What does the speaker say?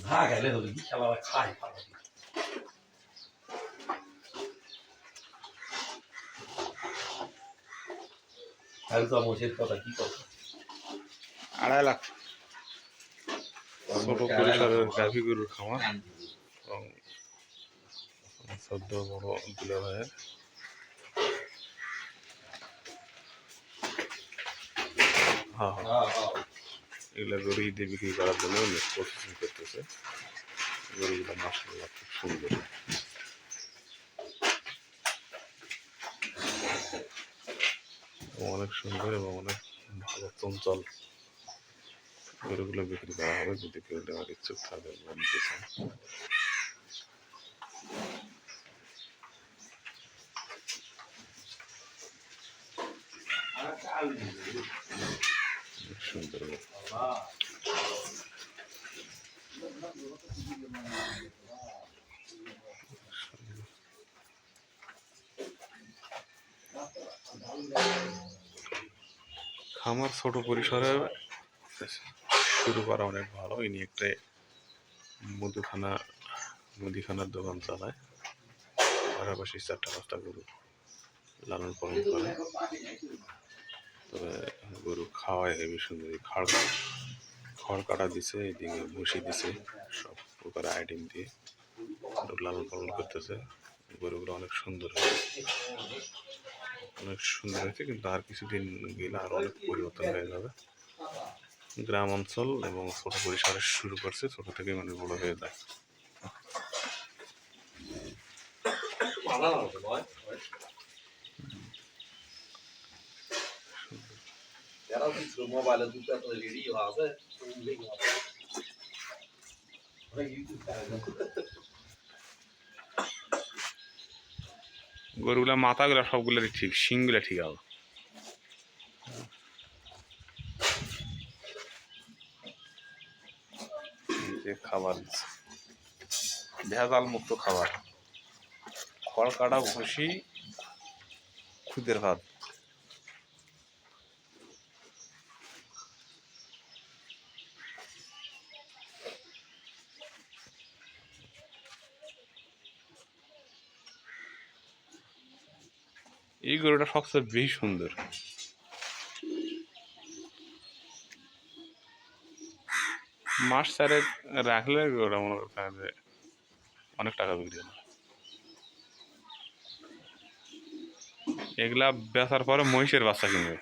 ঘা খাইলে হলো কি খেলা খায় ভালো আর তো মোষের কথা কি কথা 2.5 লাখ ছোট পরিসরের গাভী গরুর খামার এবং সদ্য বড় দুলা ভাইয়ের এগুলা গরু ঈদে বিক্রি করার জন্য প্রসেসিং করতেছে গরুগুলো মাশাআল্লাহ খুব সুন্দর অনেক সুন্দর এবং অনেক ভালো চঞ্চল গরুগুলো বিক্রি করা হবে যদি কেউ নেওয়ার ইচ্ছুক থাকে বা নিতে চান সুন্দর খামার ছোট পরিসরে শুরু করা অনেক ভালো ইনি একটা মুদিখানার দোকান চালায় পাশাপাশি 4টা-5টা গরু লালন পালন করে তবে গরু খাওয়ায় হেবি সুন্দর খড় কাটা দিছে এদিকে ভুসি দিছে সব প্রকার আইটেম দিয়ে লালন পালন করতেছে গরুগুলো অনেক সুন্দর হয়েছে কিন্তু আর কিছুদিন গেলে আরো অনেক পরিবর্তন হয়ে যাবে গ্রাম অঞ্চল এবং ছোট পরিসরে শুরু করছে ছোট থেকে মানে বড় হয়ে যায় মোবাইলে দুটো রেডিও আছে গরুগুলা মাথাগুলা সবগুলো ঠিক শিংগুলা ঠিক হবে যে খাবার ভেজাল মুক্ত খাবার খড় কাটা ভুসি খুদের ভাত এই গরুটা সবচেয়ে বেশি সুন্দর মাস 4 রাখলে গরুটা মনে করতে হবে অনেক টাকা বিক্রি হয় এগুলা বেচার পরে মহিষের বাচ্চা কিনবে